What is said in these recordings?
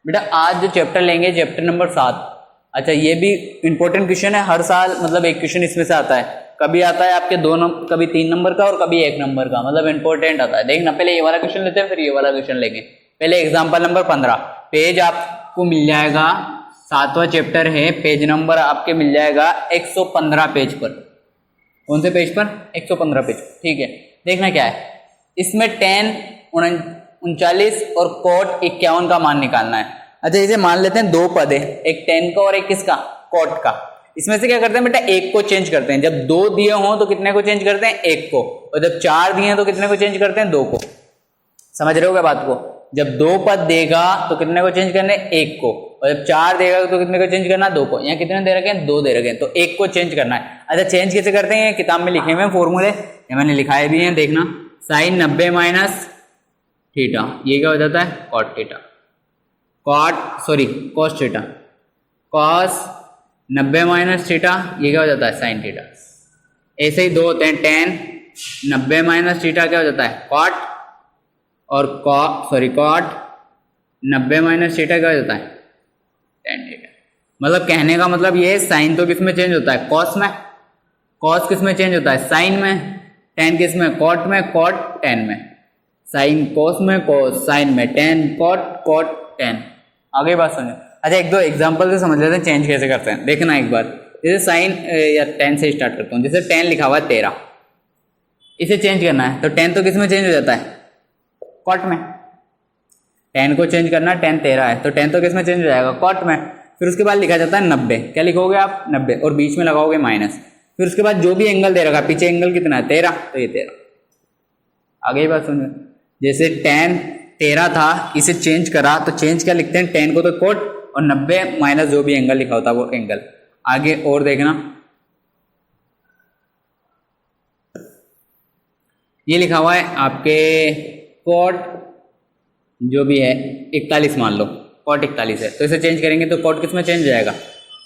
बेटा आज जो चैप्टर लेंगे चैप्टर नंबर 7। अच्छा ये भी इंपॉर्टेंट क्वेश्चन है, हर साल मतलब एक क्वेश्चन इसमें से आता है, कभी आता है आपके 2 नंबर, कभी 3 नंबर का और कभी 1 नंबर का, मतलब इंपॉर्टेंट आता है। देखना पहले ये वाला क्वेश्चन लेते हैं फिर ये वाला क्वेश्चन लेंगे। पहले एग्जाम्पल नंबर 15, पेज आपको मिल जाएगा 7वां चैप्टर है, पेज नंबर आपके मिल जाएगा 115 पेज पर। कौन से पेज पर? 115 पेज। ठीक है, देखना क्या है इसमें, tan 39 और cot 51 का मान निकालना है। अच्छा इसे मान लेते हैं 2 पद है, एक tan का और एक किसका? cot का। इसमें से क्या करते हैं बेटा, एक को चेंज करते हैं। जब 2 दिए हों तो कितने को चेंज करते हैं? 1 को। और जब 4 दिए हैं तो कितने को चेंज करते हैं? 2 को। समझ रहे हो क्या बात को? जब 2 पद देगा तो कितने को चेंज करना है? 1 को। और जब 4 देगा तो कितने को चेंज करना है? 2 को। यहाँ कितने दे रखे हैं? 2 दे रखे हैं, तो 1 को चेंज करना है। अच्छा चेंज कैसे करते हैं? किताब में लिखे हुए हैं फॉर्मूले, ये मैंने लिखाए भी हैं, देखना। साइन 90 माइनस थीटा, ये क्या हो जाता है? Cot theta. Cos theta. Cos 90 minus theta, ये क्या हो जाता है? Sine theta. ऐसे ही 2 होते हैं, tan 90 माइनस थीटा क्या हो जाता है? कॉट। और कॉट 90 माइनस थीटा क्या हो जाता है? tan theta. मतलब कहने का मतलब ये है, साइन तो किस में चेंज होता है? कॉस में। कॉस किस में चेंज होता है? साइन में। tan किस में? कॉट में। कॉट tan में। साइन कॉस में, कॉस साइन में, tan कॉट tan। आगे बात समझो। अच्छा एक दो एग्जांपल से समझ लेते हैं चेंज कैसे करते हैं। देखना एक बार, जैसे साइन या tan से स्टार्ट करता हूँ। जैसे tan लिखा हुआ है 13, इसे चेंज करना है तो tan तो किस में चेंज हो जाता है? कॉट में। tan को चेंज करना है, tan 13 है तो tan तो किस में चेंज हो जाएगा? कॉट में। फिर उसके बाद लिखा जाता है 90, क्या लिखोगे आप? 90, और बीच में लगाओगे माइनस। फिर उसके बाद जो भी एंगल दे रखा है, पीछे एंगल कितना है? 13, तो ये 13। आगे ही बात समझो। जैसे tan 13 था, इसे चेंज करा तो चेंज क्या लिखते हैं? tan को तो कोट और 90 माइनस जो भी एंगल लिखा होता है वो एंगल। आगे और देखना, ये लिखा हुआ है आपके कोट जो भी है 41 मान लो, कोट 41 है तो इसे चेंज करेंगे तो कोट किस में चेंज हो जाएगा?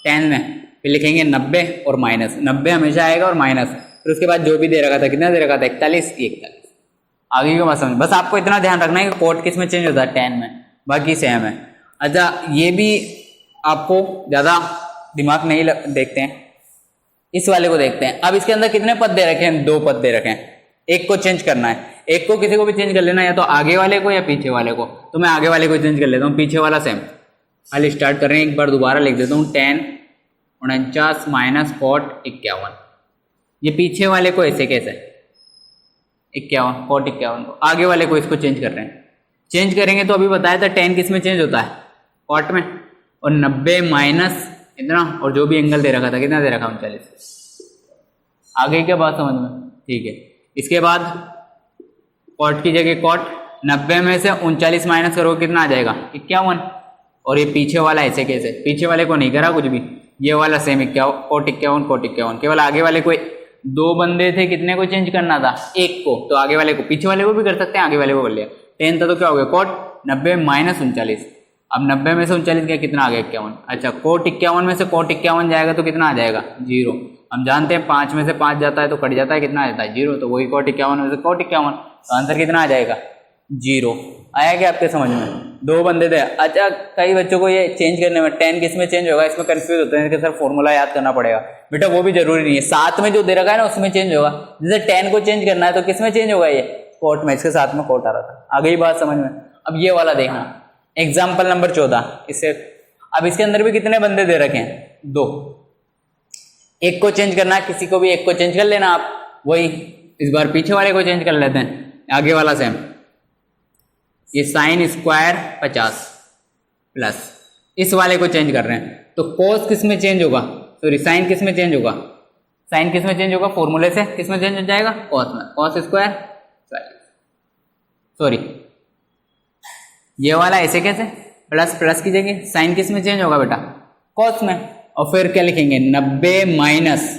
tan में। फिर लिखेंगे 90 और माइनस, 90 हमेशा आएगा और माइनस। फिर उसके बाद जो भी दे रखा था, कितना दे रखा था? 41, 41। आगे की बात समझ, बस आपको इतना ध्यान रखना है कि कोट किस में चेंज होता है? tan में, बाकी सेम है। अच्छा ये भी आपको ज़्यादा दिमाग नहीं देखते हैं, इस वाले को देखते हैं। अब इसके अंदर कितने पद दे रखे हैं? 2 पद दे रखे हैं, एक को चेंज करना है। एक को किसी को भी चेंज कर लेना, या तो आगे वाले को या पीछे वाले को। तो मैं आगे वाले को चेंज कर लेता हूँ, पीछे वाला सेम। हाल स्टार्ट कर रहे हैं, एक बार दोबारा लिख देता हूँ, tan 49 माइनस cot 51। ये पीछे वाले को ऐसे कैसे? 51, cot 51 को। आगे वाले को इसको चेंज कर रहे हैं। चेंज करेंगे तो अभी बताया था tan किस में चेंज होता है? cot में। और 90 माइनस इतना, और जो भी एंगल दे रखा था, कितना दे रखा? 39। आगे क्या बात समझ में? ठीक है। इसके बाद cot की जगह cot, 90 में से 39 माइनस करोगे कितना आ जाएगा? 51। और ये पीछे वाला ऐसे कैसे? पीछे वाले को नहीं करा कुछ भी, ये वाला सेम 51, cot 51। केवल आगे वाले को 2 बंदे थे, कितने को चेंज करना था? 1 को। तो आगे वाले को, पीछे वाले को भी कर सकते हैं, आगे वाले को कर लिया। tan था तो क्या हो गया? cot 90 minus 39। अब 90 में से 39 गया, कितना आ गया? 51। अच्छा cot 51 में से cot 51 जाएगा तो कितना आ जाएगा? 0। हम जानते हैं 5 में से 5 जाता है तो कट जाता है, कितना आ जाता है? 0। तो वही cot 51 में से cot 51, तो आंसर कितना आ जाएगा? 0। आया क्या आपके समझ में? 2 बंदे थे। अच्छा कई बच्चों को ये चेंज करने में tan किस में चेंज होगा इसमें कंफ्यूज होते हैं कि सर फॉर्मूला याद करना पड़ेगा। बेटा वो भी जरूरी नहीं है, साथ में जो दे रखा है ना उसमें चेंज होगा। जैसे tan को चेंज करना है तो किस में चेंज होगा? ये cot में, इसके साथ में cot आ रहा था। आगे ही बात समझ में। अब ये वाला देखना, एग्जाम्पल नंबर 14। इससे अब इसके अंदर भी कितने बंदे दे रखे हैं? 2। एक को चेंज करना है, किसी को भी एक को चेंज कर लेना आप। वही इस बार पीछे वाले को चेंज कर लेते हैं, आगे वाला सेम। ये साइन स्क्वायर 50 प्लस इस वाले को चेंज कर रहे हैं तो कोस किस में चेंज होगा? सॉरी साइन किस में चेंज होगा? साइन किस में चेंज होगा? फॉर्मूले से किस में चेंज हो जाएगा? कॉस में। कॉस स्क्वायर, सॉरी ये वाला ऐसे कैसे? प्लस की जगह साइन किस में चेंज होगा बेटा? कॉस में। और फिर क्या लिखेंगे? 90 माइनस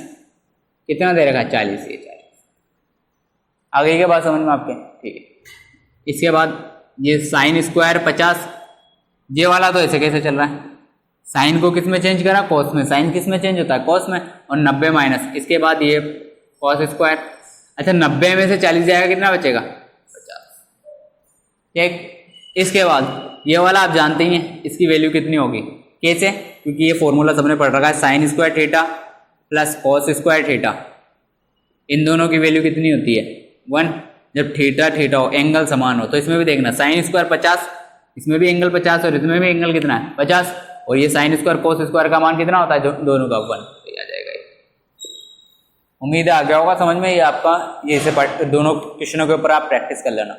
कितना दे रखा? 40। ये 40। आगे के बाद समझ में आपके? ठीक है। इसके बाद ये साइन स्क्वायर 50, ये वाला तो ऐसे कैसे चल रहा है? साइन को किस में चेंज करा? कॉस में। साइन किस में चेंज होता है? कॉस में। और 90 माइनस, इसके बाद ये कॉस स्क्वायर। अच्छा 90 में से 40 जाएगा, कितना बचेगा? 50। ठीक। इसके बाद ये वाला आप जानते ही हैं, इसकी वैल्यू कितनी होगी, कैसे, क्योंकि ये फॉर्मूला सबने पढ़ रखा है, sine square theta plus cos square theta, इन दोनों की वैल्यू कितनी होती है 1। जब थीटा थीटा हो, एंगल समान हो, तो इसमें भी देखना साइन स्क्वायर 50, इसमें भी एंगल 50 और इसमें भी एंगल कितना है 50, और ये साइन स्क्वायर कोस स्क्वायर का मान कितना होता है, जो दोनों का 1, तो आ जाएगा ये। उम्मीद है आ गया होगा समझ में, ये आपका ये से दोनों क्वेश्चनों के ऊपर आप प्रैक्टिस कर लेना।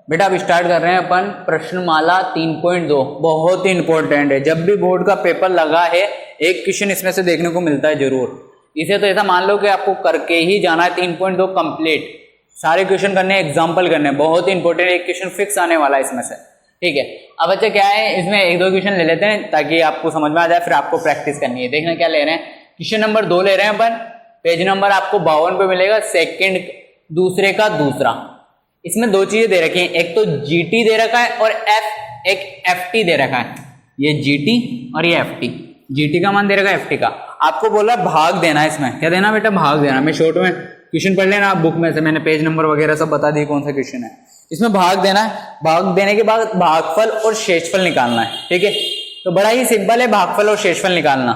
बेटा अब स्टार्ट कर रहे हैं अपन प्रश्नमाला 3.2, बहुत ही इंपॉर्टेंट है, जब भी बोर्ड का पेपर लगा है एक क्वेश्चन इसमें से देखने को मिलता है जरूर। इसे तो ऐसा मान लो कि आपको करके ही जाना है 3.2 कंप्लीट, सारे क्वेश्चन करने, एग्जाम्पल करने, बहुत ही इंपॉर्टेंट, एक क्वेश्चन फिक्स आने वाला है इसमें से, ठीक है। अब अच्छा क्या है, इसमें एक दो क्वेश्चन ले लेते हैं ताकि आपको समझ में आ जाए, फिर आपको प्रैक्टिस करनी है। देखना क्या ले रहे हैं, क्वेश्चन नंबर 2 ले रहे हैं अपन, पेज नंबर आपको 52 पे मिलेगा, सेकंड दूसरे का दूसरा। इसमें दो चीजें दे रखी हैं, एक तो जीटी दे रखा है और एक एफटी दे रखा है, ये जीटी और ये एफटी। जीटी का मान दे रखा है, एफटी का आपको बोला भाग देना है, इसमें क्या देना बेटा, भाग देना। मैं शॉर्ट में क्वेश्चन पढ़ लेना आप बुक में से, मैंने पेज नंबर वगैरह सब बता दी कौन सा क्वेश्चन है। इसमें भाग देना है, भाग देने के बाद भागफल और शेषफल निकालना है, ठीक है। तो बड़ा ही सिंपल है भागफल और शेषफल निकालना,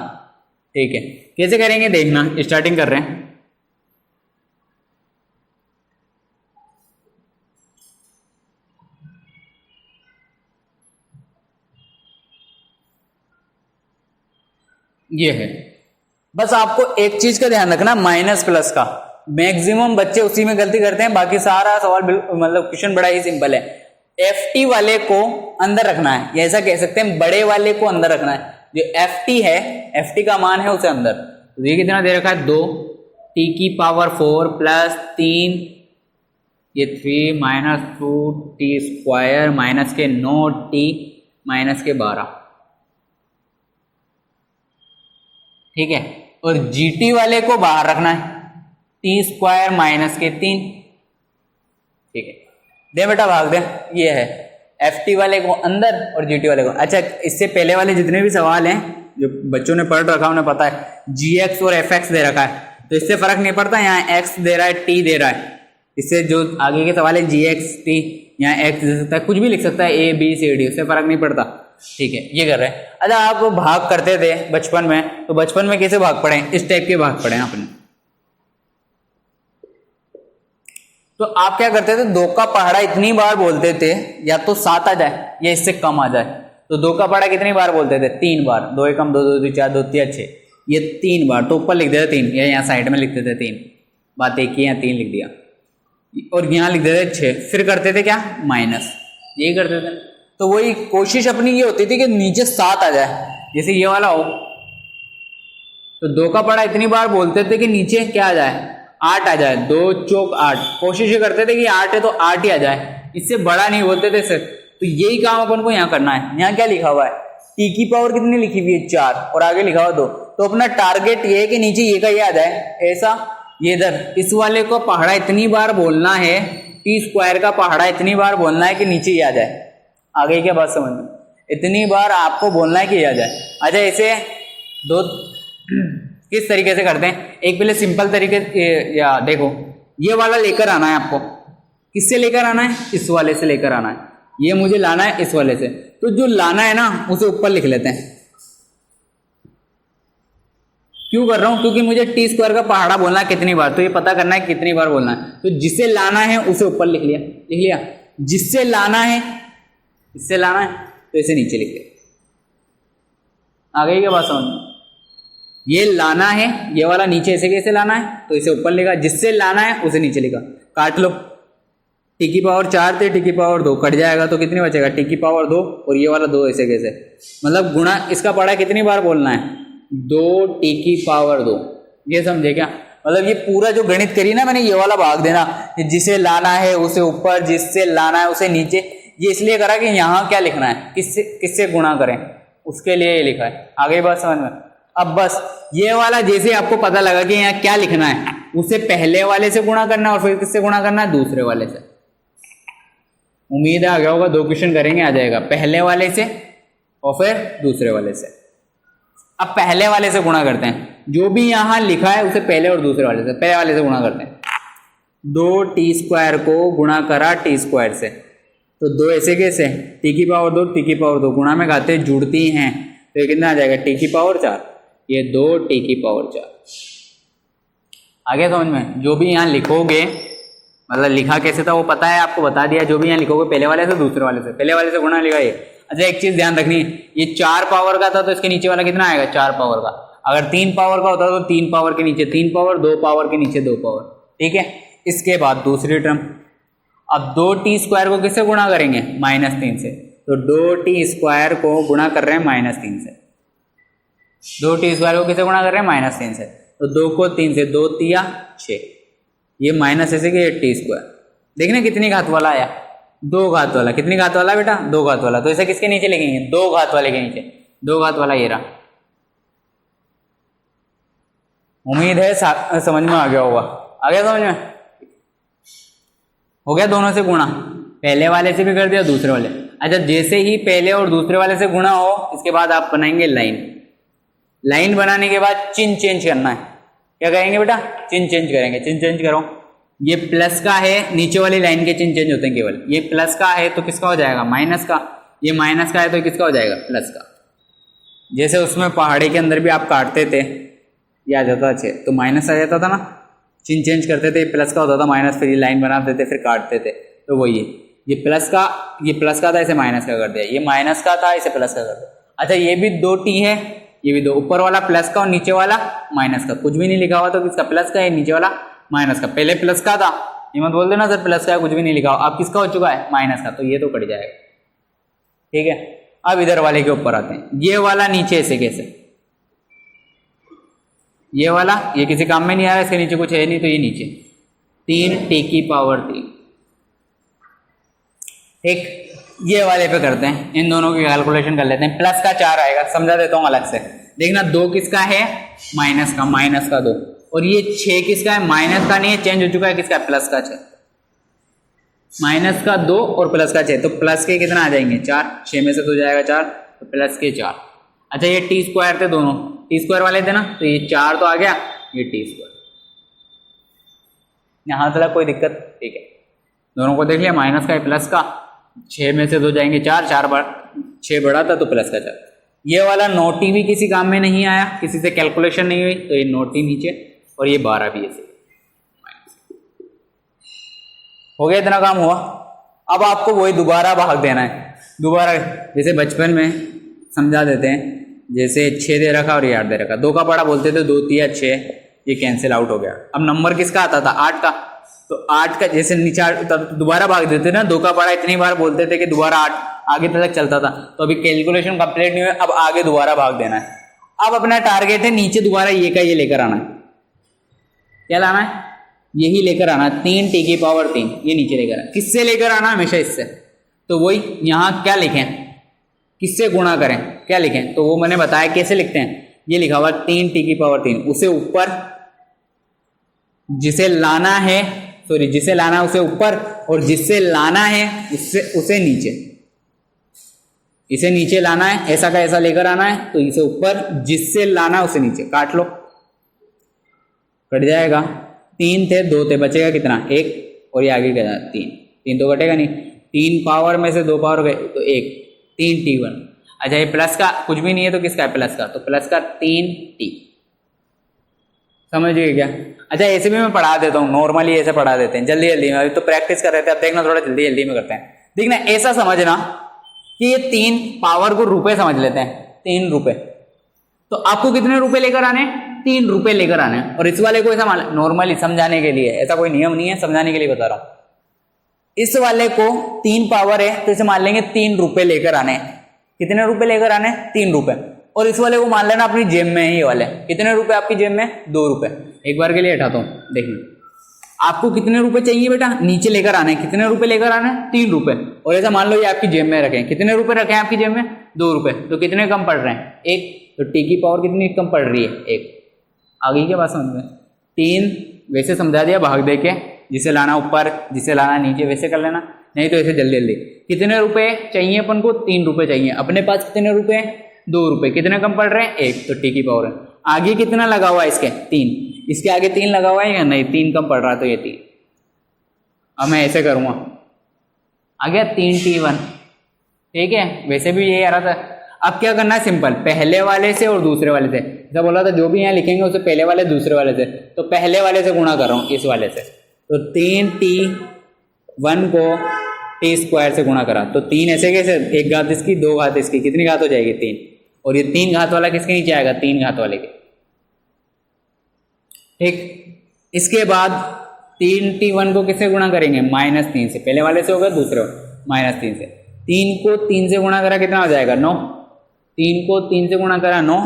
ठीक है। कैसे करेंगे देखना, स्टार्टिंग कर रहे हैं। ये है, बस आपको एक चीज का ध्यान रखना, माइनस प्लस का, मैक्सिमम बच्चे उसी में गलती करते हैं, बाकी सारा सवाल मतलब क्वेश्चन बड़ा ही सिंपल है। एफटी वाले को अंदर रखना है, ऐसा कह सकते हैं बड़े वाले को अंदर रखना है, जो एफटी है, एफटी का मान है उसे अंदर। तो ये कितना दे रखा है 2 टी की पावर 4 प्लस 3, ये 3 माइनस 2 टी स्क्वायर माइनस के 9 टी माइनस के 12, ठीक है। और जीटी वाले को बाहर रखना है, टी स्क्वायर माइनस के 3, ठीक है। दे बेटा भाग दे, ये है एफटी वाले को अंदर और जीटी वाले को। अच्छा इससे पहले वाले जितने भी सवाल हैं जो बच्चों ने पढ़ रखा उन्हें पता है, जीएक्स और एफएक्स दे रखा है, तो इससे फर्क नहीं पड़ता, यहाँ एक्स दे रहा है टी दे रहा है, इससे जो आगे के सवाल है जीएक्स टी, यहाँ एक्स दे सकता है, कुछ भी लिख सकता है ए बी सी डी, उससे फर्क नहीं पड़ता, ठीक है। ये कर रहे हैं। अच्छा आप भाग करते थे बचपन में, तो बचपन में कैसे भाग पढ़े, इस टाइप के भाग पढ़े आपने। तो आप क्या करते थे, 2 का पहाड़ा इतनी बार बोलते थे, या तो 7 आ जाए या इससे कम आ जाए, तो 2 का पहाड़ा कितनी बार बोलते थे, 3 बार, 2 एकम 2 2 4 2 3 6, ये 3 बार, तो ऊपर लिख देते 3, या यहाँ साइड में लिख देते 3, बात एक ही, यहाँ 3 लिख दिया, और यहाँ लिख देते 6, फिर करते थे क्या माइनस, यही करते थे। तो वही कोशिश अपनी ये होती थी कि नीचे 7 आ जाए, जैसे ये वाला हो, तो 2 का पहाड़ा इतनी बार बोलते थे कि नीचे क्या आ जाए 8 आ जाए, 2 चौक 8, कोशिश ये करते थे कि 8 है तो 8 ही आ जाए, इससे बड़ा नहीं बोलते थे सिर्फ। तो यही काम अपन को यहाँ करना है। यहाँ क्या लिखा हुआ है, टी की पावर कितनी लिखी हुई है 4, और आगे लिखा हुआ 2, तो अपना टारगेट ये है कि नीचे ये का ये आ जाए, ऐसा ये इधर इस वाले को पहाड़ा इतनी बार बोलना है, टी स्क्वायर का पहाड़ा इतनी बार बोलना है कि नीचे ये आ जाए। आगे क्या बात समझ में, इतनी बार आपको बोलना है कि ये आ जाए। अच्छा इसे दो किस तरीके से करते हैं, एक पहले सिंपल तरीके, या देखो ये वाला लेकर आना है आपको, किससे लेकर आना है, इस वाले से लेकर आना है, ये मुझे लाना है इस वाले से, तो जो लाना है ना उसे ऊपर लिख लेते हैं। क्यों कर रहा हूं, क्योंकि मुझे टी स्क्वायर का पहाड़ा बोलना है कितनी बार, तो ये पता करना है कितनी बार बोलना है, तो जिसे लाना है उसे ऊपर लिख लिया, जिससे लाना है, इससे लाना है तो इसे नीचे लिख लिया। आ गई क्या बात समझ में, ये लाना है, ये वाला नीचे इसे कैसे लाना है, तो इसे ऊपर लिखा, जिससे लाना है उसे नीचे लिखा। काट लो, टी की पावर 4 थे, टी की पावर 2 कट जाएगा तो कितनी बचेगा, टी की पावर 2 और ये वाला 2 ऐसे कैसे, मतलब गुणा, इसका पढ़ा कितनी बार बोलना है, 2 टी की पावर 2, ये समझे क्या, मतलब ये पूरा जो गणित करी ना मैंने, ये वाला भाग देना, जिसे लाना है उसे ऊपर, जिससे लाना है उसे नीचे, ये इसलिए करा कि यहाँ क्या लिखना है, किससे गुणा करें, उसके लिए ये लिखा है। आगे बात समझ में। अब बस ये वाला जैसे आपको पता लगा कि यहाँ क्या लिखना है, उसे पहले वाले से गुणा करना है और फिर किससे गुणा करना है, दूसरे वाले से। उम्मीद है आ गया होगा, 2 क्वेश्चन करेंगे आ जाएगा, पहले वाले से और फिर दूसरे वाले से। अब पहले वाले से गुणा करते हैं, जो भी यहाँ लिखा है उसे पहले और दूसरे वाले से, पहले वाले से गुणा करते हैं। 2 टी स्क्वायर को गुणा करा टी स्क्वायर से, तो दो ऐसे कैसे, टी की पावर 2 टी की पावर 2 गुणा में खाते जुड़ती हैं, तो ये कितना आ जाएगा टी की पावर 4, ये 2 टी की पावर 4। आगे समझ में, जो भी यहाँ लिखोगे मतलब लिखा कैसे था वो पता है आपको, बता दिया। जो भी यहाँ लिखोगे पहले वाले से दूसरे वाले से, पहले वाले से गुणा लिखा ये। अच्छा एक चीज ध्यान रखनी है, ये 4 पावर का था तो इसके नीचे वाला कितना आएगा 4 पावर का। अगर 3 पावर का होता तो 3 पावर के नीचे 3 पावर, 2 पावर के नीचे 2 पावर, ठीक है। इसके बाद दूसरी टर्म, अब 2t² को किससे गुणा करेंगे, -3 से, तो 2t² को गुणा कर रहे हैं -3 से, 2t² को किससे गुणा कर रहे हैं -3 से, तो 2 को 3 से, 2 तिया 6, ये माइनस ऐसे कि t²। देखना कितनी घात वाला आया, 2 घात वाला। कितनी घात वाला बेटा, 2 घात वाला। तो इसे किसके नीचे लिखेंगे, 2 घात वाले के नीचे, 2 घात वाला ये रहा। उम्मीद है समझ में आ गया होगा। आ गया समझ में, हो गया दोनों से गुणा, पहले वाले से भी कर दिया दूसरे वाले। अच्छा जैसे ही पहले और दूसरे वाले से गुणा हो, इसके बाद आप बनाएंगे लाइन। लाइन बनाने के बाद चिन्ह चेंज करना है। क्या करेंगे बेटा, चिन्ह चेंज करेंगे। चिन्ह चेंज करो, ये प्लस का है, नीचे वाली लाइन के चिन्ह चेंज होते हैं केवल। ये प्लस का है तो किसका हो जाएगा, माइनस का। ये माइनस का है तो किसका हो जाएगा, प्लस का। जैसे उसमें पहाड़ी के अंदर भी आप काटते थे, ये आ जाता अच्छे तो माइनस आ जाता था ना, चिन्ह चेंज करते थे, प्लस का होता था माइनस, फिर ये लाइन बनाते थे, फिर काटते थे। तो वही है, ये प्लस का था, इसे माइनस का कर दिया। ये माइनस का था, इसे प्लस का कर दिया। अच्छा ये भी 2t है, ये भी 2, ऊपर वाला प्लस का और नीचे वाला माइनस का। कुछ भी नहीं लिखा हुआ तो किसका, प्लस का है, नीचे वाला माइनस का। पहले प्लस का था, ये मत बोल देना सर प्लस का है, कुछ भी नहीं लिखा हुआ। अब किसका हो चुका है, माइनस का, तो ये तो कट जाएगा, ठीक है। अब इधर वाले के ऊपर आते हैं, ये वाला नीचे से कैसे, ये वाला ये किसी काम में नहीं आ रहा, इसके नीचे कुछ है नहीं, तो ये नीचे 3t की पावर 3, ठीक। ये वाले पे करते हैं, इन दोनों की कैलकुलेशन कर लेते हैं। प्लस का 4 आएगा, समझा देता हूँ अलग से। देखना 2 किसका है, माइनस का 2, और ये 6 किसका है, माइनस का नहीं है, चेंज हो चुका है, किसका है, प्लस का 6। माइनस का 2 और प्लस का 6, तो प्लस के कितना आ जाएंगे 4, 6 में से तो जाएगा 4, तो प्लस के 4। अच्छा ये t² थे दोनों, t² वाले थे ना, तो ये 4 तो आ गया, ये t²। यहाँ तक कोई दिक्कत, ठीक है। दोनों को देख लिया, माइनस का है, प्लस का, 6 में से 2 जाएंगे 4, 6 बड़ा था तो प्लस का 4। ये वाला नोटी भी किसी काम में नहीं आया, किसी से कैलकुलेशन नहीं हुई, तो ये नोटी नीचे, और ये 12 भी ऐसे। हो गया, इतना काम हुआ। अब आपको वही दोबारा भाग देना है। दोबारा जैसे बचपन में समझा देते हैं, जैसे 6 दे रखा और ये 8 दे रखा, 2 का पड़ा बोलते थे, 2 तिया 6, ये कैंसिल आउट हो गया। अब नंबर किसका आता था, 8 का, तो 8 का जैसे नीचे तब दोबारा भाग देते ना, 2 का पड़ा इतनी बार बोलते थे कि दोबारा 8 आगे तक चलता था। तो अभी कैलकुलेशन कंप्लीट नहीं हुआ, अब आगे दोबारा भाग देना है। अब अपना टारगेट है नीचे दोबारा ये का ये लेकर आना है। क्या लाना है, यही लेकर आना, 3t की पावर 3, ये नीचे लेकर आना। किससे लेकर आना, हमेशा इससे। तो वही यहाँ क्या लिखें, किससे गुणा करें, क्या लिखें, तो वो मैंने बताया कैसे लिखते हैं। ये लिखा हुआ 3t की पावर 3, उसे ऊपर, जिसे लाना है जिसे लाना है उसे ऊपर, और जिससे लाना है उसे नीचे। इसे नीचे लाना है, ऐसा का ऐसा लेकर आना है, तो इसे ऊपर, जिससे लाना है उसे नीचे। काट लो, कट जाएगा। 3 थे, 2 थे, बचेगा कितना, 1, और ये आगे क्या 3 तो कटेगा नहीं। 3 पावर में से 2 पावर गए तो 1, 3t1। अच्छा ये प्लस का कुछ भी नहीं है तो किसका है, प्लस का, तो प्लस का 3t। समझ गए क्या। अच्छा ऐसे भी मैं पढ़ा देता हूँ, नॉर्मली ऐसे पढ़ा देते हैं जल्दी जल्दी में। अभी तो प्रैक्टिस कर रहे थे, अब देखना थोड़ा जल्दी जल्दी में करते हैं। देखना ऐसा समझना कि ये 3 पावर को रुपए समझ लेते हैं, 3 रुपए। तो आपको कितने रुपए लेकर आने, 3 रुपए लेकर आने। और इस वाले को ऐसा नॉर्मली समझाने के लिए, ऐसा कोई नियम नहीं है, समझाने के लिए बता रहा हूँ। इस वाले को 3 पावर है तो इसे मान लेंगे 3 रुपए लेकर आने। कितने रुपए लेकर आने, 3 रुपए। और इस वाले को मान लेना अपनी जेब में है, ये वाले कितने रुपए आपकी जेब में, 2 रुपए। एक बार के लिए हटाता हूँ, देखना आपको कितने रुपए चाहिए बेटा, नीचे लेकर आने। कितने रुपए लेकर आने, 3 रुपए। और ऐसा मान लो ये आपकी जेब में रखें, कितने रुपए रखे हैं आपकी जेब में, 2 रुपए। तो कितने कम पड़ रहे हैं, 1। तो t की पावर कितनी कम पड़ रही है, 1। आगे के बात समझ में, 3 वैसे समझा दिया भाग दे के, जिसे लाना ऊपर जिसे लाना नीचे, वैसे कर लेना, नहीं तो ऐसे जल्दी जल्दी। कितने रुपए चाहिए अपन को, 3 रुपए चाहिए। अपने पास कितने रुपए, 2 रुपए। कितने कम पड़ रहे हैं, 1। तो t की पावर है। आगे कितना लगा हुआ है इसके, 3। इसके आगे 3 लगा हुआ है या नहीं, 3 कम पड़ रहा है तो ये 3। अब मैं ऐसे करूँगा, आ गया 3t1, ठीक है। वैसे भी यही आ रहा था। अब क्या करना है, सिंपल, पहले वाले से और दूसरे वाले से, जैसा बोला था जो भी यहाँ लिखेंगे उसे पहले वाले दूसरे वाले से, तो पहले वाले से गुणा कर रहा हूँ इस वाले से, तो 3t1 को टी स्क्वायर से गुणा करा, तो 3 ऐसे कैसे, एक घात इसकी, दो घात इसकी, कितनी घात हो जाएगी 3, और ये 3 घात वाला किसके नीचे आएगा, 3 घात वाले के, ठीक। इसके बाद 3t1 को किससे गुणा करेंगे, -3 से, पहले वाले से होगा, दूसरे -3 से, 3 को 3 से गुणा करा कितना हो जाएगा 9, 3 को 3 से गुणा करा 9,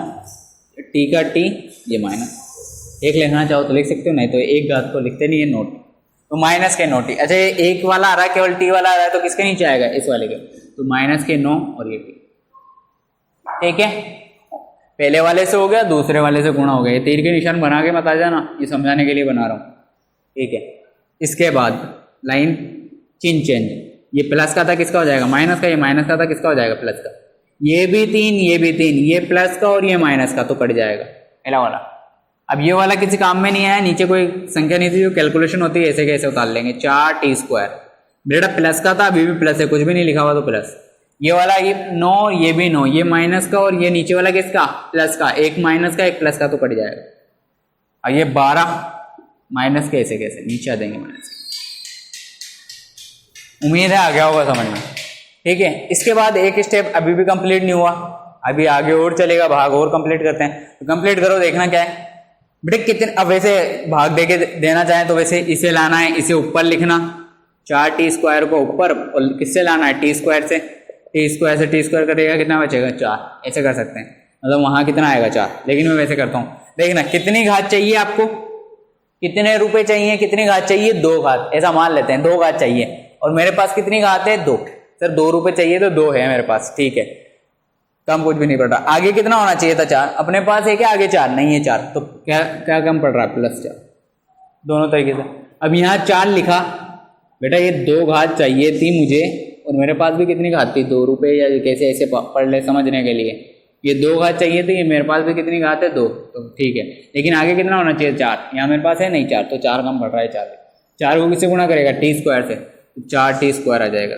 टी का टी, ये माइनस, एक लिखना चाहो तो लिख सकते हो, नहीं तो एक घात को लिखते नहीं है नोट, तो माइनस के 9 टी। अच्छा ये एक वाला आ रहा है, केवल टी वाला आ रहा है, तो किसके नीचे आएगा, इस वाले के, तो माइनस के 9 और ये टी, ठीक है। पहले वाले से हो गया, दूसरे वाले से गुणा हो गया, ये तीर के निशान बना के मत आ जाना, ये समझाने के लिए बना रहा हूँ, ठीक है। इसके बाद लाइन चिन्ह चेंज, ये प्लस का था किसका हो जाएगा, माइनस का, ये माइनस का था किसका हो जाएगा, प्लस का, ये भी 3, ये भी 3, ये प्लस का और ये माइनस का, तो कट जाएगा पहला वाला। अब ये वाला किसी काम में नहीं आया, नीचे कोई संख्या नहीं थी, जो कैलकुलेशन होती है ऐसे कैसे उतार लेंगे, 4t², बेटा प्लस का था, अभी भी प्लस है, कुछ भी नहीं लिखा हुआ तो प्लस, ये वाला ये 9, ये भी 9, ये माइनस का और ये नीचे वाला किसका, प्लस का, एक माइनस का एक प्लस का, तो कट जाएगा। और ये 12 माइनस के ऐसे कैसे नीचे आ देंगे माइनस, उम्मीद है आ गया होगा समझ में, ठीक है। इसके बाद एक स्टेप अभी भी कंप्लीट नहीं हुआ, अभी आगे और चलेगा, भाग और कंप्लीट करते हैं, तो कंप्लीट करो, देखना क्या है बेटे कितने, अब वैसे भाग दे के देना चाहें तो वैसे इसे लाना है, इसे ऊपर लिखना, 4t² को ऊपर, और किससे लाना है, t² से, t² से t² करेगा कितना बचेगा 4, ऐसे कर सकते हैं, मतलब वहां कितना आएगा 4, लेकिन मैं वैसे करता हूँ। देखना कितनी घात चाहिए आपको, कितने रुपए चाहिए, कितनी घात चाहिए, 2 घात, ऐसा मान लेते हैं 2 घात चाहिए, और मेरे पास कितनी घात है 2, सर 2 रुपए चाहिए तो 2 है मेरे पास, ठीक है, कम कुछ भी नहीं पड़ रहा। आगे कितना होना चाहिए था 4, अपने पास है क्या, आगे 4 नहीं है 4, तो क्या क्या कम पड़ रहा है, +4, दोनों तरीके से। अब यहाँ 4 लिखा, बेटा ये 2 घात चाहिए थी मुझे, और मेरे पास भी कितनी घात थी, 2 रुपए, या कैसे ऐसे पढ़ ले समझने के लिए, ये 2 घात चाहिए थी, मेरे पास भी कितनी घात है 2, तो ठीक है, लेकिन आगे कितना होना चाहिए 4, यहाँ मेरे पास है नहीं 4, तो 4 कम पड़ रहा है, 4 को किससे गुणा करेगा, t² से, 4t² आ जाएगा,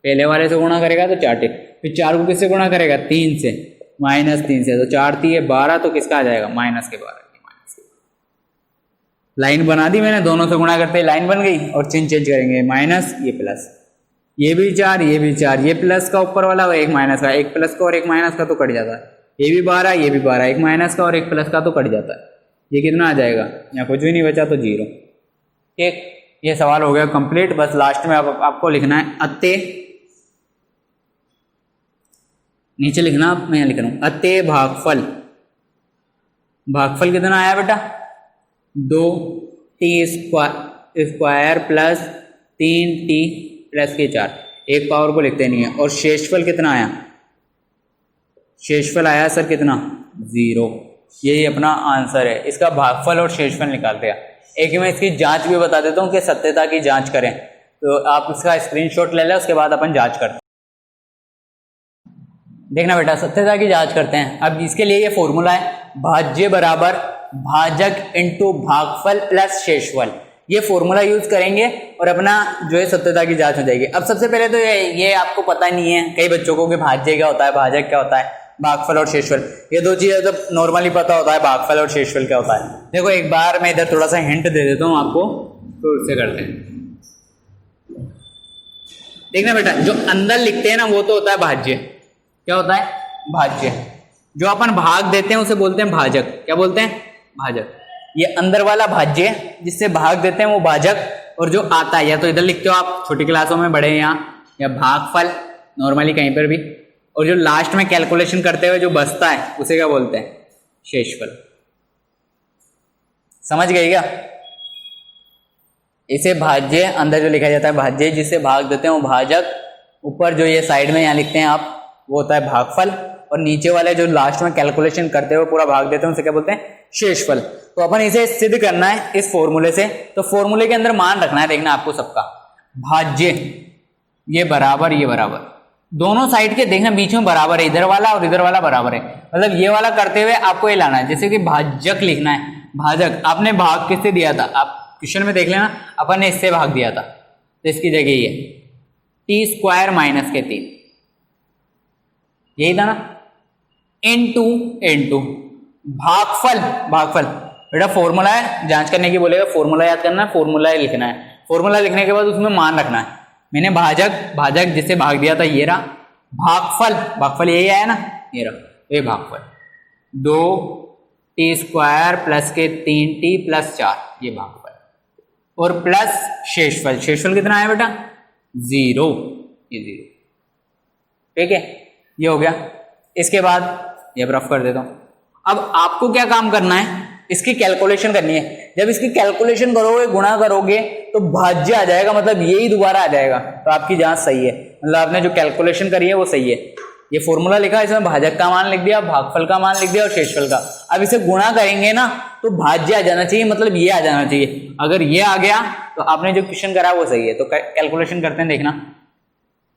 पहले वाले से गुणा करेगा तो 4t, फिर 4 को किससे गुणा करेगा, 3 से, -3 से, तो 4 3 है 12, तो किसका आ जाएगा, -12, लाइन बना दी मैंने, दोनों से गुणा करते लाइन बन गई, और चिन्ह चेंज करेंगे, माइनस, ये प्लस, ये भी 4, ये भी 4, ये प्लस का ऊपर वाला, एक माइनस का, एक प्लस का और एक माइनस का, तो कट जाता है, ये भी 12, ये भी 12, एक माइनस का और एक प्लस का, तो कट जाता है, ये कितना आ जाएगा, यहाँ कुछ भी नहीं बचा तो 0, ठीक। ये सवाल हो गया कंप्लीट। बस लास्ट में आपको लिखना है अत्ते, नीचे लिखना, मैं यहाँ लिख रहा हूँ अत्ते भागफल, भागफल कितना आया बेटा, 2t² प्लस 3t प्लस के 4, एक पावर को लिखते नहीं है, और शेषफल कितना आया, शेषफल आया सर कितना, 0, यही अपना आंसर है। इसका भागफल और शेषफल निकालते हैं। एक मैं इसकी जांच भी बता देता हूँ कि सत्यता की जांच करें, तो आप इसका स्क्रीनशॉट ले लें, उसके बाद अपन जांच करते हैं। देखना बेटा, सत्यता की जांच करते हैं। अब इसके लिए ये फॉर्मूला है, भाज्य बराबर भाजक इंटू भागफल प्लस शेषफल, ये फॉर्मूला यूज करेंगे और अपना जो है सत्यता की जांच हो जाएगी। अब सबसे पहले तो ये आपको पता नहीं है कई बच्चों को कि भाज्य क्या होता है, भाजक क्या होता है, भागफल और शेषफल, ये 2 चीजें तो नॉर्मली पता होता है, भागफल और शेषफल क्या होता है। देखो एक बार मैं इधर थोड़ा सा हिंट दे देता हूँ आपको, तो उससे करते हैं। देखना बेटा, जो अंदर लिखते हैं ना वो तो होता है भाज्य, क्या होता है, भाज्य। जो अपन भाग देते हैं उसे बोलते हैं भाजक, क्या बोलते हैं, भाजक। ये अंदर वाला भाज्य जिससे भाग देते हैं वो भाजक, और जो आता है या तो इधर लिखते हो आप छोटी क्लासों में, बड़े यहाँ, या भागफल नॉर्मली कहीं पर भी, और जो लास्ट में कैलकुलेशन करते हुए जो बचता है उसे क्या बोलते हैं, शेषफल। समझ गए क्या? इसे भाज्य, अंदर जो लिखा जाता है भाज्य जिससे भाग देते हैं वो भाजक, ऊपर जो ये साइड में यहाँ लिखते हैं आप वो होता है भागफल, और नीचे वाले जो लास्ट में कैलकुलेशन करते हुए पूरा भाग देते हैं उसे क्या बोलते हैं, शेषफल। तो अपन इसे सिद्ध करना है इस फॉर्मूले से, तो फॉर्मूले के अंदर मान रखना है, देखना आपको सबका, भाज्य ये बराबर, ये बराबर, दोनों साइड के देखना बीच में बराबर है, इधर वाला और इधर वाला बराबर है, मतलब ये वाला करते हुए आपको ये लाना है। जैसे कि भाजक लिखना है, भाजक आपने भाग किससे दिया था, आप क्वेश्चन में देख लेना, अपन ने इससे भाग दिया था, तो इसकी जगह ये टी स्क्वायर माइनस के 3, यही था ना, इनटू भागफल बेटा फॉर्मूला है, जांच करने की बोलेगा, फॉर्मूला याद करना है, फॉर्मूला लिखना है, फॉर्मूला लिखने के बाद उसमें मान रखना है। मैंने भाजक जिससे भाग दिया था ये रहा, भागफल यही आया ना, ये रहा, ये भागफल 2 टी स्क्वायर प्लस के 3t प्लस 4, ये भागफल, और प्लस शेषफल कितना आया बेटा 0, ये 0, ठीक है, ये हो गया। इसके बाद ये रफ कर देता हूं। अब आपको क्या काम करना है, इसकी कैलकुलेशन करनी है। जब इसकी कैलकुलेशन करोगे, गुणा करोगे तो भाज्य आ जाएगा, मतलब यही दोबारा आ जाएगा, तो आपकी जांच सही है, मतलब आपने जो कैलकुलेशन करी है वो सही है। ये फॉर्मूला लिखा है, इसमें भाजक का मान लिख दिया, भागफल का मान लिख दिया और शेषफल का। अब इसे गुणा करेंगे ना तो भाज्य आ जाना चाहिए, मतलब ये आ जाना चाहिए। अगर ये आ गया तो आपने जो क्वेश्चन करा वो सही है। तो कैलकुलेशन करते हैं, देखना,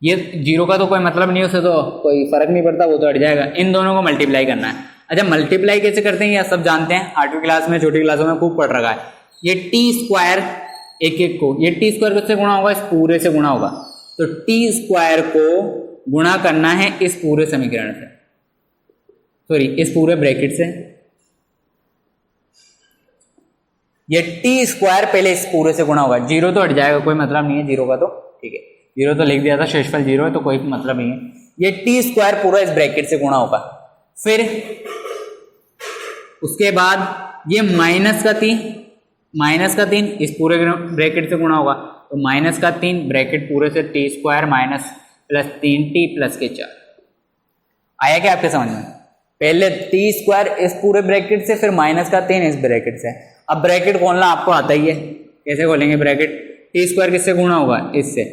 ये 0 का तो कोई मतलब नहीं, उसे तो कोई फर्क नहीं पड़ता, वो तो हट जाएगा। इन दोनों को मल्टीप्लाई करना है। अच्छा, मल्टीप्लाई कैसे करते हैं ये सब जानते हैं, 8वीं क्लास में, छोटी क्लासों में खूब पढ़ रखा है। ये टी स्क्वायर एक को, ये टी स्क्वायर किससे गुणा होगा, इस पूरे से गुणा होगा, तो टी स्क्वायर को गुणा करना है इस पूरे समीकरण से, सॉरी इस पूरे ब्रैकेट से। ये टी स्क्वायर पहले इस पूरे से गुणा होगा, 0 तो हट जाएगा, कोई मतलब नहीं है 0 का, तो ठीक है, 0 तो लिख दिया था, शेषफल 0 है तो कोई मतलब नहीं है। ये टी स्क्वायर पूरा इस ब्रैकेट से गुणा होगा, फिर उसके बाद ये माइनस का 3 इस पूरे ब्रैकेट से गुणा होगा, तो माइनस का 3 ब्रैकेट पूरे से T square minus plus 3t plus के 4। आया क्या आपके समझ में? पहले टी स्क्वायर इस पूरे ब्रैकेट से, फिर माइनस का 3 इस ब्रैकेट से। अब ब्रैकेट खोलना आपको आता ही है, कैसे खोलेंगे ब्रैकेट? टी स्क्वायर किससे गुणा होगा, इससे,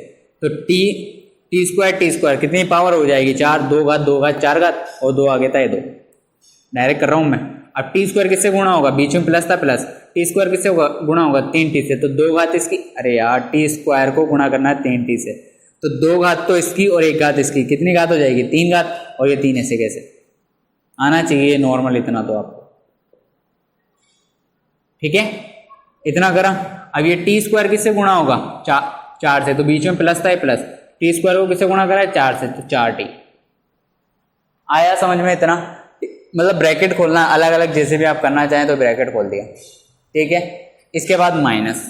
तो टी स्क्वायर कितनी पावर हो जाएगी, 4, 2 घात 2 घात 4 घात, और 2 आगे था, ये 2 डायरेक्ट कर रहा हूं मैं। अब टी स्क्वायर किससे गुणा होगा, बीच में प्लस था, प्लस टी स्क्वायर किससे होगा, गुणा होगा 3t से, तो 2 घात इसकी, अरे यार टी स्क्वायर को गुणा करना है 3t से, तो 2 घात तो इसकी और 1 घात इसकी, कितनी घात हो जाएगी, 3 घात, और ये 3 ऐसे कैसे आना चाहिए नॉर्मल, इतना तो आपको ठीक है, इतना करा। अब ये टी स्क्वायर किससे गुणा होगा, 4 से, तो बीच में प्लस था, ये प्लस, टी स्क्वायर को किससे गुणा करा है, 4 से, तो 4t। आया समझ में इतना? मतलब ब्रैकेट खोलना अलग अलग, जैसे भी आप करना चाहें तो ब्रैकेट खोल दिया, ठीक है। इसके बाद माइनस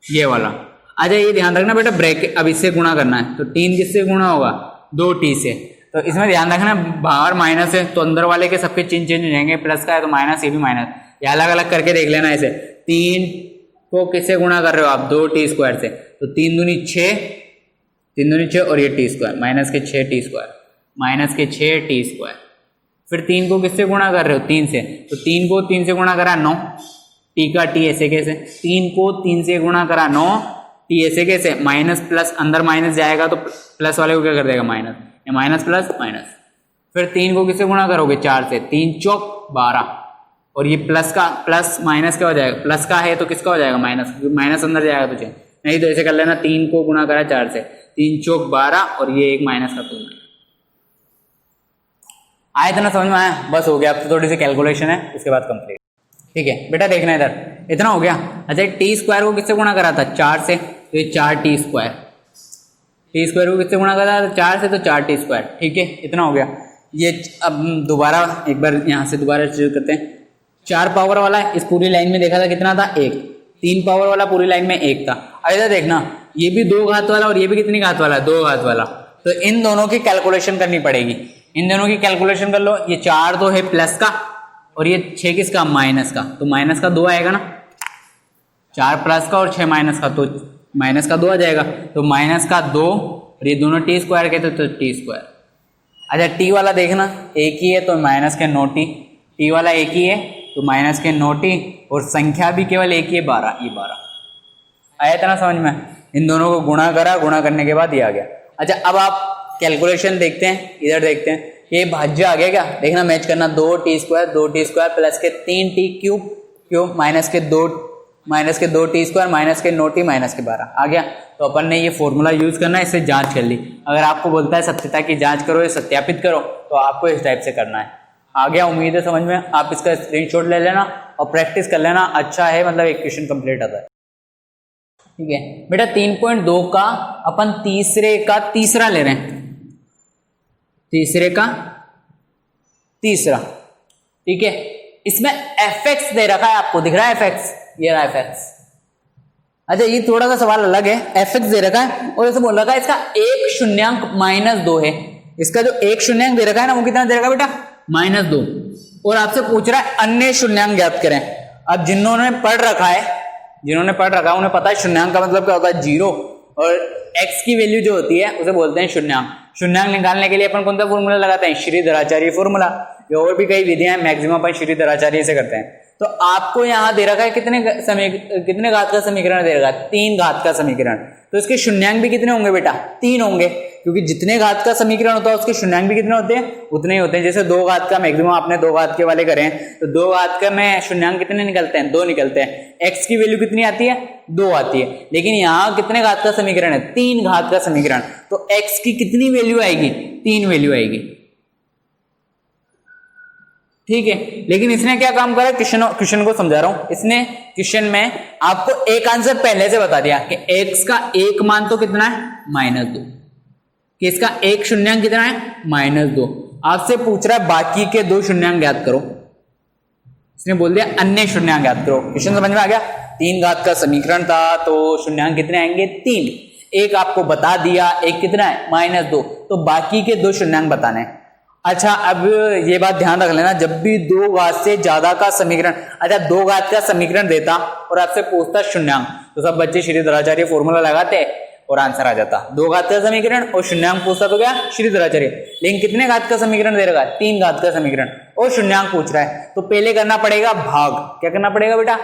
ये वाला। अच्छा ये ध्यान रखना बेटा, ब्रैकेट अब इससे गुणा करना है, तो 3 किससे गुणा होगा, 2t से, तो इसमें ध्यान रखना बाहर माइनस है तो अंदर वाले के सबके चिन्ह चेंज हो जाएंगे, प्लस का है तो माइनस, ये भी माइनस, ये अलग अलग करके देख लेना। ऐसे 3 को किससे गुणा कर रहे हो आप, 2t स्क्वायर से, तो 3 दूनी 6 और ये टी स्क्वायर, माइनस के 6t स्क्वायर, माइनस के 6t स्क्वायर। फिर 3 को किससे गुणा कर रहे हो, 3 से, तो 3 को 3 से गुणा करा 9, टी का टी ऐसे कैसे, 3 को 3 से गुणा करा 9, टी ऐसे कैसे, माइनस प्लस, अंदर माइनस जाएगा तो प्लस वाले को क्या कर देगा, माइनस, ये माइनस प्लस माइनस। फिर 3 को किससे गुणा करोगे, 4 से, 3 चौक 12, और ये प्लस का प्लस माइनस क्या हो जाएगा, प्लस का है तो किसका हो जाएगा, माइनस, माइनस अंदर जाएगा तुझे, नहीं तो ऐसे कर लेना, 3 को गुणा करा 4 से, 3 चौक 12, और ये एक माइनस का 2। आया इतना समझ में आया? बस हो गया, अब तो थोड़ी सी कैलकुलेशन है, उसके बाद कंप्लीट, ठीक है बेटा। देखना इधर, इतना हो गया। अच्छा टी स्क्वायर को किससे गुणा करा था, 4 से, तो ये 4t स्क्वायर, टी स्क्वायर को किससे गुणा करा था, 4 से, तो 4t स्क्वायर, ठीक है, इतना हो गया। ये अब दोबारा एक बार यहाँ से दोबारा शुरू करते हैं। 4 पावर वाला इस पूरी लाइन में देखा था कितना था, 1, 3 पावर वाला पूरी लाइन में 1 था। अब इधर देखना, ये भी 2 घात वाला और ये भी कितनी घात वाला, 2 घात वाला, तो इन दोनों की कैलकुलेशन करनी पड़ेगी। इन दोनों की कैलकुलेशन कर लो। ये 4 तो है प्लस का, और ये 6 किसका, माइनस का, तो माइनस का 2 आएगा ना, 4 प्लस का और 6 माइनस का, तो माइनस का 2 आ जाएगा, तो माइनस का 2, और ये दोनों टी स्क्वायर के तो टी स्क्वायर। अच्छा टी वाला देखना एक ही है तो माइनस के 9t, टी वाला एक ही है तो माइनस के 9t, और संख्या भी केवल एक ही है, 12, ये 12। आया इतना समझ में? इन दोनों को गुणा करा, गुणा करने के बाद ये आ गया। अच्छा अब आप कैलकुलेशन देखते हैं, इधर देखते हैं, ये भाज्य आ गया क्या, देखना मैच करना, 2t स्क्वायर प्लस के 3t क्यूब माइनस के 2t स्क्वायर माइनस के 9t माइनस के 12 आ गया। तो अपन ने ये फॉर्मूला यूज करना है, इससे जांच कर ली। अगर आपको बोलता है सत्यता की जांच करो या सत्यापित करो, तो आपको इस टाइप से करना है। आ गया उम्मीद है समझ में? आप इसका स्क्रीनशॉट ले लेना और प्रैक्टिस कर लेना, अच्छा है, मतलब एक क्वेश्चन कंप्लीट आता है। ठीक है बेटा 3.2 का अपन तीसरे का तीसरा ले रहे हैं, तीसरे का तीसरा, ठीक है। इसमें fx दे रखा है, आपको दिख रहा है fx, ये रहा fx। अच्छा ये थोड़ा सा सवाल अलग है, fx दे रखा है और ऐसे बोल रखा है इसका एक शून्यांक -2 है। इसका जो एक शून्यांक दे रखा है ना वो कितना दे रखा है बेटा, -2, और आपसे पूछ रहा है अन्य शून्यांक ज्ञात करें। अब जिन्होंने पढ़ रखा है उन्हें पता है शून्यांक का मतलब क्या होता है, 0, और x की वैल्यू जो होती है उसे बोलते हैं शून्यांक। शून्यांक निकालने के लिए अपन कौन सा फॉर्मूला लगाते हैं, श्रीधराचार्य फॉर्मूला। ये और भी कई विधियां हैं, मैक्सिमम अपन श्रीधराचार्य से करते हैं। तो आपको यहाँ दे रखा है कितने घात का समीकरण दे रखा है, 3 घात का समीकरण। तो इसके शून्यांक भी कितने होंगे बेटा, 3 होंगे, क्योंकि जितने घात का समीकरण होता है उसके शून्यांक भी कितने होते हैं, उतने ही होते हैं। जैसे 2 घात का मैक्सिमम आपने 2 घात के वाले करें तो 2 घात का में शून्यांक कितने निकलते हैं, 2 निकलते हैं। x की वैल्यू कितनी आती है, 2 आती है। लेकिन यहाँ कितने घात का समीकरण है, 3 घात का समीकरण, तो x की कितनी वैल्यू आएगी, 3 वैल्यू आएगी, ठीक है। लेकिन इसने क्या काम करा, क्वेश्चन को समझा रहा हूं। इसने क्वेश्चन में आपको एक आंसर पहले से बता दिया कि x का एक मान तो कितना है, -2, कि इसका एक शून्यांक कितना है, -2। आपसे पूछ रहा है बाकी के 2 शून्यांक ज्ञात करो। इसने बोल दिया अन्य शून्यांक ज्ञात करो। क्वेश्चन समझ में आ गया। 3 घात का समीकरण था तो शून्यांक कितने आएंगे, 3। एक आपको बता दिया, एक कितना है, -2, तो बाकी के 2 शून्यांक बताने हैं। अच्छा अब ये बात ध्यान रख लेना, जब भी 2 घात से ज्यादा का समीकरण, अच्छा 2 घात का समीकरण देता और आपसे पूछता शून्यांक, तो सब बच्चे श्रीधराचार्य फॉर्मूला लगाते और आंसर आ जाता। 2 घात का समीकरण और शून्यांक पूछता तो क्या, श्रीधराचार्य। लेकिन कितने घात का समीकरण दे रखा है, 3 घात का समीकरण और शून्यांक पूछ रहा है, तो पहले करना पड़ेगा भाग। क्या करना पड़ेगा बेटा,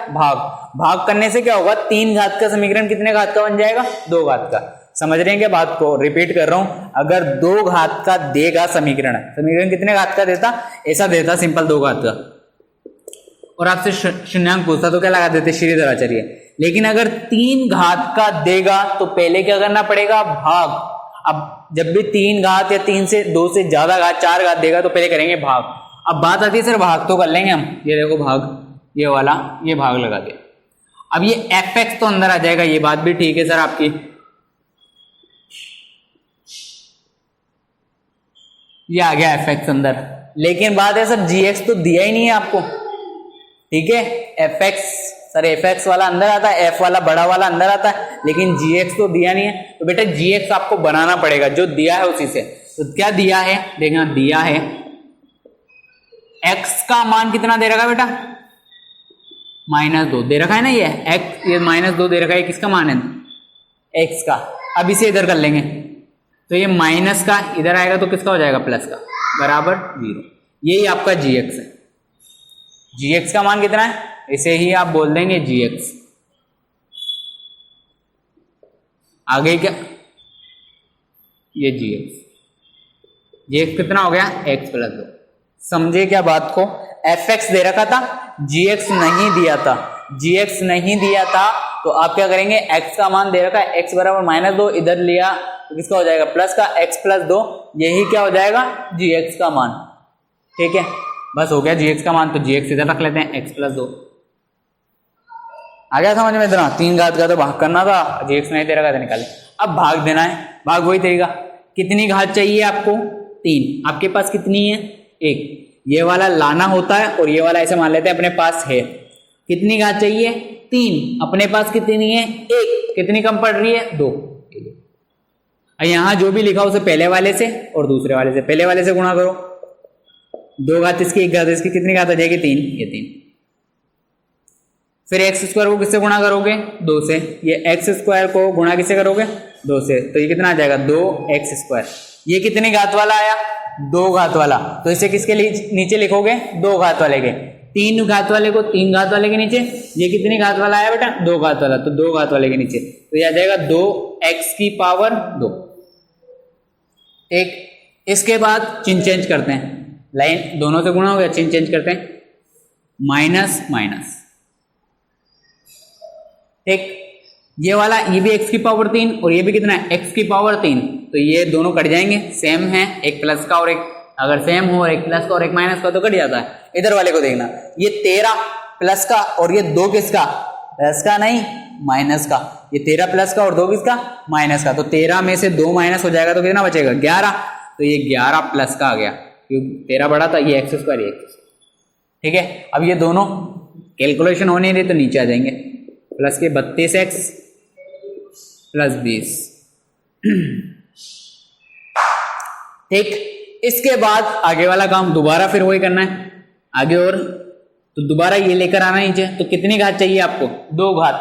भाग करने से क्या होगा, 3 घात का समीकरण कितने घात का बन जाएगा, 2 घात का। समझ रहे हैं क्या बात को, रिपीट कर रहा हूं। अगर 2 घात का देगा समीकरण कितने घात का देता, ऐसा देता सिंपल 2 घात का, और आपसे शून्यांक पूछता तो क्या लगा देते, श्रीधराचार्य। लेकिन अगर 3 घात का देगा तो पहले क्या करना पड़ेगा, भाग। अब जब भी 3 घात या 3 से 2 से ज्यादा घात, 4 घात देगा तो पहले करेंगे भाग। अब बात आती है सर भाग तो कर लेंगे हम, ये देखो भाग, ये वाला ये भाग लगा दिया। अब ये fx तो अंदर आ जाएगा, ये बात भी ठीक है सर आपकी। ये आ गया fx अंदर, लेकिन बात है सर gx तो दिया ही नहीं है आपको, ठीक है। fx सर fx वाला अंदर आता है, f वाला बड़ा वाला अंदर आता है, लेकिन gx तो दिया नहीं है। तो बेटा gx आपको बनाना पड़ेगा, जो दिया है उसी से। तो क्या दिया है, देखना, दिया है x का मान कितना दे रखा है बेटा, -2 दे रखा है ना, ये x, ये -2 दे रखा है, किसका मान है, x का। अब इसे इधर कर लेंगे तो ये माइनस का इधर आएगा तो किसका हो जाएगा, प्लस का, बराबर 0। यही आपका gx है। gx का मान कितना है, इसे ही आप बोल देंगे gx। आगे क्या, ये gx कितना हो गया, x + 2। समझे क्या बात को, fx दे रखा था, gx नहीं दिया था, तो आप क्या करेंगे, x का मान दे रखा है, x = -2, इधर लिया तो किसका हो जाएगा, प्लस का, x + 2, यही क्या हो जाएगा, gx का मान, ठीक है। बस हो गया gx का मान, तो gx इधर रख लेते हैं, x + 2। आ गया समझ में इतना। 3 घात का तो भाग करना था, gx नहीं दे रखा था, निकाले। अब भाग देना है, भाग वही तरीका। कितनी घात चाहिए आपको, 3। आपके पास कितनी है, 1। ये वाला लाना होता है और ये वाला ऐसे मान लेते हैं अपने पास है। कितनी घात चाहिए, 3। अपने पास कितनी है, 1। कितनी कम पड़ रही है, 2। यहां जो भी लिखा उसे पहले वाले से और दूसरे वाले से, पहले वाले से गुणा करो, 2 घात इसकी, 1 घात इसकी, कितनी घात आ जाएगी, 3। ये 3। फिर x² को किससे गुणा करोगे, 2 से। ये x² को गुणा किससे करोगे, 2 से, तो ये कितना आ जाएगा, 2x²। ये कितनी घात वाला आया, 2 घात वाला, तो इसे किसके नीचे लिखोगे, 2 घात वाले के। 3 घात वाले को 3 घात वाले के नीचे, ये कितनी घात वाला आया बेटा, 2 घात वाला, तो 2 घात वाले के नीचे, तो ये आ जाएगा 2x⁻²। एक इसके बाद चिन्ह चेंज करते हैं, लाइन दोनों से गुणा हो गया, चिन्ह चेंज करते हैं, माइनस माइनस, ठीक। ये वाला, ये भी x⁻3 और ये भी कितना है, x⁻3, तो ये दोनों कट जाएंगे, सेम है, एक प्लस का और एक, अगर सेम हो एक प्लस का और एक माइनस का तो कट जाता है। इधर वाले को देखना, ये 13 प्लस का और ये 2 किसका, प्लस का नहीं, माइनस का, ये 13 प्लस का और 2 किसका माइनस का, तो 13 में से 2 माइनस हो जाएगा तो कितना बचेगा 11, तो ये 11 प्लस का आ गया क्योंकि 13 बड़ा था, ये x स्क्वायर ये x। ठीक है, अब ये दोनों कैलकुलेशन होने रही तो नीचे आ जाएंगे, प्लस के 32x प्लस 20। ठीक, इसके बाद आगे वाला काम दोबारा फिर वही करना है आगे, और तो दोबारा ये लेकर आना नीचे, तो कितनी घात चाहिए आपको 2 घात,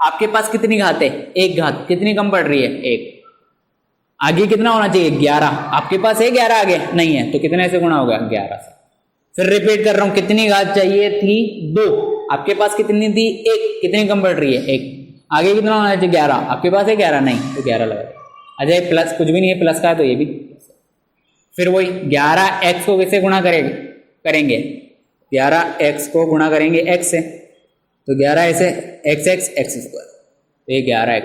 आपके पास कितनी घात है 1 घात, कितनी कम पड़ रही है 1, आगे कितना होना चाहिए 11, आपके पास है 11 आगे नहीं है तो कितने से गुणा होगा 11 से। फिर रिपीट कर रहा हूं, कितनी घात चाहिए थी 2, आपके पास कितनी थी 1, कितनी कम पड़ रही है 1, आगे कितना होना चाहिए 11, आपके पास है 11 नहीं तो 11 लगा। अच्छा प्लस कुछ भी नहीं है, प्लस का है तो ये भी। फिर वही 11x को किससे गुणा करेंगे 11x को गुणा करेंगे x से, तो 11 ऐसे x स्क्वायर, तो ये 11x।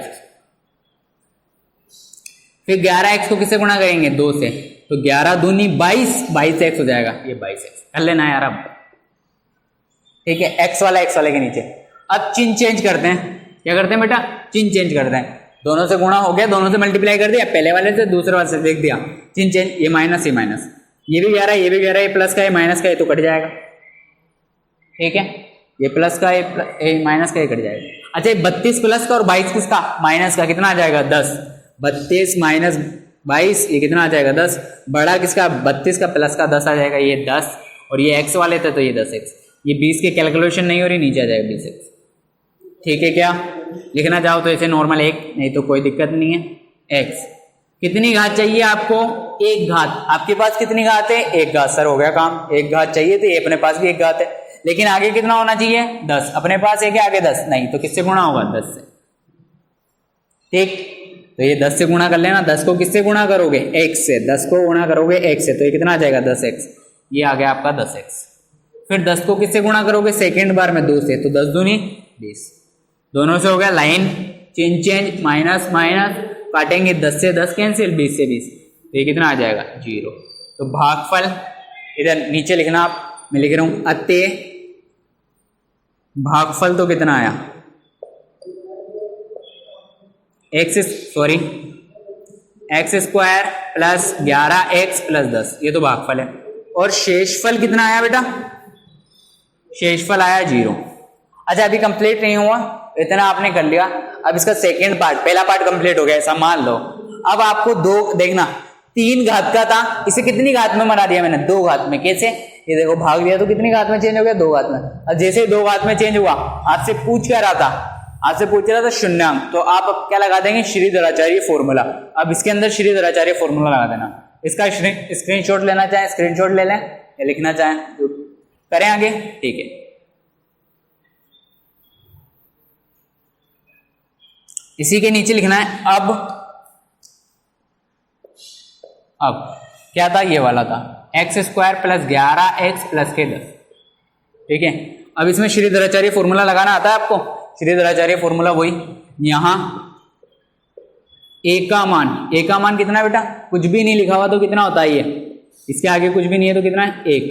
फिर 11x को किससे गुणा करेंगे 2 से, तो 11 दूनी 22x हो जाएगा, ये 22x कर लेना यार अब। ठीक है, x वाला के नीचे। अब चिन्ह चेंज करते हैं, क्या करते हैं बेटा चिन्ह चेंज करते हैं, दोनों से गुणा हो गया, दोनों से मल्टीप्लाई कर दिया, पहले वाले से दूसरे वाले से देख दिया, चिन्ह चेंज, ये माइनस ये भी 11 ये भी 11, ये प्लस का ये माइनस का ये तो कट जाएगा। ठीक है, ये प्लस का ये माइनस का ये कट जाएगा। अच्छा 32 प्लस का और 22 किसका माइनस का, कितना आ जाएगा 10, 32 माइनस 22 ये कितना आ जाएगा 10, बड़ा किसका 32 का प्लस का 10 आ जाएगा, ये 10, और ये x वाले थे तो ये 10x, ये 20 की कैलकुलेशन नहीं हो रही, नीचे आ जाएगा 20x। ठीक है, क्या लिखना चाहो तो ऐसे नॉर्मल 1, नहीं तो कोई दिक्कत नहीं है। x कितनी घात चाहिए आपको 1 घात, आपके पास कितनी घात है 1 घात, सर हो गया काम, 1 घात चाहिए तो ये अपने पास भी 1 घात है, लेकिन आगे कितना होना चाहिए 10, अपने पास है क्या आगे 10 नहीं, तो किससे गुणा होगा 10 से। ठीक, तो ये 10 से गुणा कर लेना, 10 को किससे गुणा करोगे x से, 10 को गुणा करोगे x से, तो ये कितना आ जाएगा 10x, ये आ गया आपका 10x। फिर 10 को किससे गुणा करोगे सेकेंड बार में 2 से, तो 10 दूनी 20, दोनों से हो गया लाइन चेंज, माइनस माइनस काटेंगे, 10 से 10 कैंसिल, 20 से 20, तो ये कितना आ जाएगा 0। तो भागफल इधर नीचे लिखना आप, मैं लिख रहा हूं अतः भागफल तो कितना आया x square plus 11x plus 10, ये तो भागफल है। और शेषफल कितना आया बेटा, शेषफल आया 0। अच्छा अभी कंप्लीट नहीं हुआ, इतना आपने कर लिया, अब इसका सेकेंड पार्ट, पहला पार्ट कंप्लीट हो गया ऐसा मान लो। अब आपको 2 देखना, 3 घात का था, इसे कितनी घात में बना दिया मैंने 2 घात में, कैसे, ये देखो भाग दिया तो कितनी घात में चेंज हो गया 2 घात में। अब जैसे 2 घात में चेंज हुआ, आपसे पूछ रहा था शून्यांक, तो आप अब क्या लगा देंगे श्रीधराचार्य फॉर्मूला। अब इसके अंदर श्रीधराचार्य फॉर्मूला लगा देना, इसका स्क्रीनशॉट लेना चाहें स्क्रीनशॉट ले लें, या लिखना चाहें तो करें आगे। ठीक है, इसी के नीचे लिखना है अब क्या था, ये वाला था x square plus 11x plus के 10। ठीक है, अब इसमें श्रीधराचार्य फॉर्मूला लगाना आता है आपको, श्रीधराचार्य फॉर्मूला वही, यहां a का मान कितना है बेटा, कुछ भी नहीं लिखा हुआ तो कितना होता है ये, इसके आगे कुछ भी नहीं है तो कितना है 1।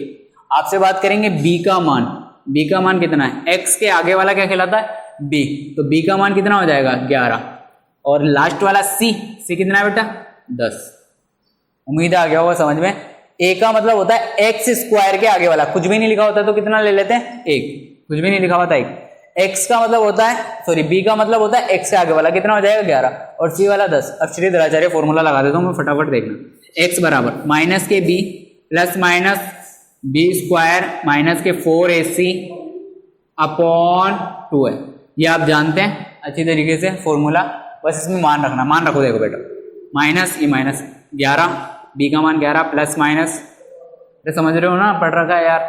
आपसे बात करेंगे b का मान कितना है, x के आगे वाला क्या कहलाता है b, तो b का मान कितना हो जाएगा 11, और लास्ट वाला c कितना है बेटा 10। उम्मीद आ गया होगा समझ में। a का मतलब होता है x स्क्वायर के आगे वाला, कुछ भी नहीं लिखा होता तो कितना ले लेते हैं 1, कुछ भी नहीं लिखा होता 1। x का मतलब होता है b का मतलब होता है x के आगे वाला, कितना हो जाएगा 11, और c वाला 10। अब श्रीधराचार्य फॉर्मूला लगा देता हूं मैं फटाफट, देखना x बराबर माइनस के b plus minus b square minus के 4ac अपॉन 2 है, ये आप जानते हैं अच्छी तरीके से फॉर्मूला, बस इसमें मान रखो। देखो बेटा माइनस, ये माइनस 11, b का मान 11 प्लस माइनस, समझ रहे हो ना, पढ़ रखा है यार,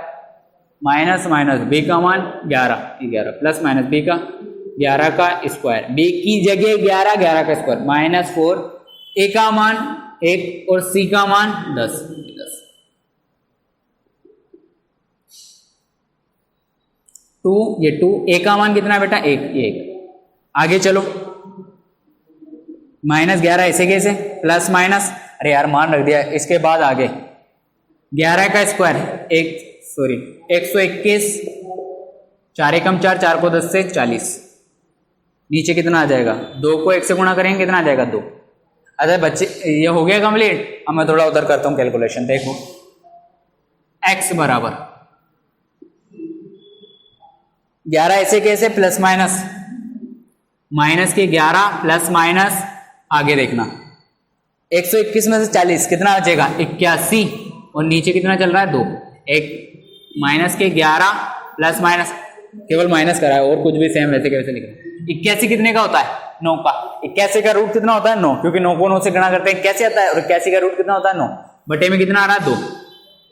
माइनस b का मान 11 प्लस माइनस b का 11 का स्क्वायर, b की जगह 11 का स्क्वायर माइनस 4, a का मान 1 और c का मान 10। ये 2, a का मान कितना है बेटा 1। आगे चलो, माइनस 11 ऐसे कैसे, प्लस माइनस, अरे यार मान रख दिया, इसके बाद आगे 11 का स्क्वायर 121, 4 एकम 4, 4 को 10 से 40, नीचे कितना आ जाएगा, 2 को 1 से गुणा करेंगे कितना आ जाएगा 2। अच्छा बच्चे ये हो गया कंप्लीट। अब मैं थोड़ा उधर करता हूँ कैलकुलेशन। देखो x बराबर 11 ऐसे कैसे प्लस माइनस, माइनस के 11 प्लस माइनस, आगे देखना 121 में से 40 कितना बचेगा 81, और नीचे कितना चल रहा है 2। एक माइनस के 11 प्लस माइनस, केवल माइनस करा है और कुछ भी सेम वैसे कैसे लिख रहे हैं। 81 कितने का होता है 9 का। 81 का रूट कितना होता है 9, क्योंकि 9 को 9 से गुणा करते हैं 81 आता है, और 81 का रूट कितना होता है 9 बटे में कितना आ रहा है 2।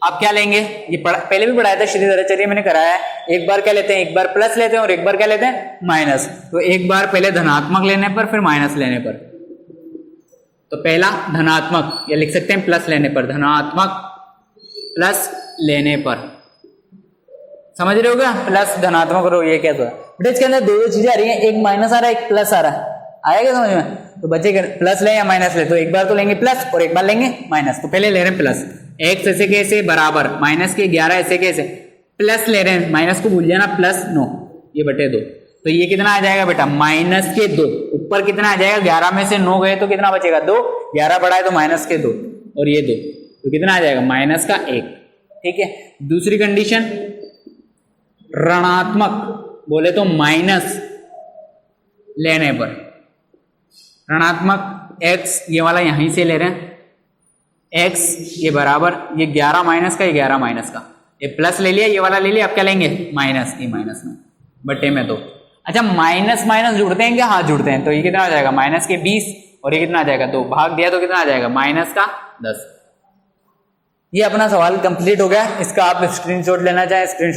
आप क्या लेंगे, ये पहले भी पढ़ाया था श्रीधराचार्य मैंने कराया है। एक बार क्या लेते हैं, एक बार प्लस लेते हैं और एक बार क्या लेते हैं माइनस। तो एक बार पहले धनात्मक लेने पर फिर माइनस लेने पर। तो पहला धनात्मक, या लिख सकते हैं प्लस लेने पर, धनात्मक प्लस लेने पर, समझ रहे हो क्या, प्लस धनात्मक रो ये क्या तो है बेटा। इसके अंदर दो चीजें आ रही हैं, एक माइनस आ रहा है एक प्लस आ रहा है, आएगा समझ में। तो बच्चे प्लस ले या माइनस ले, तो एक बार तो लेंगे प्लस और एक बार लेंगे माइनस। तो पहले ले रहे हैं प्लस, x ऐसे कैसे बराबर माइनस के 11 ऐसे कैसे, प्लस ले रहे हैं, माइनस को भूल जाना, प्लस 9 ये बटे 2। तो ये कितना आ जाएगा बेटा माइनस के 2, ऊपर कितना आ जाएगा 11 में से 9 गए तो कितना बचेगा 2, 11 बढ़ा है तो माइनस के 2 और ये 2, तो कितना आ जाएगा माइनस का 1। ठीक है, दूसरी कंडीशन ऋणात्मक बोले तो माइनस लेने पर, ऋणात्मक x ये वाला यहीं से ले रहे हैं, x ये बराबर ये 11 माइनस का, ये 11 माइनस का, ये प्लस ले लिया, ये वाला ले लिया, अब क्या लेंगे माइनस, ये माइनस में बटे में 2। अच्छा माइनस माइनस जुड़ते हैं क्या, हाँ जुड़ते हैं। तो ये कितना आ जाएगा माइनस के 20 और ये कितना आ जाएगा 2, भाग दिया तो कितना आ जाएगा माइनस का 10। ये अपना सवाल कंप्लीट हो गया। इसका आप स्क्रीनशॉट लेना चाहें स्क्रीनशॉट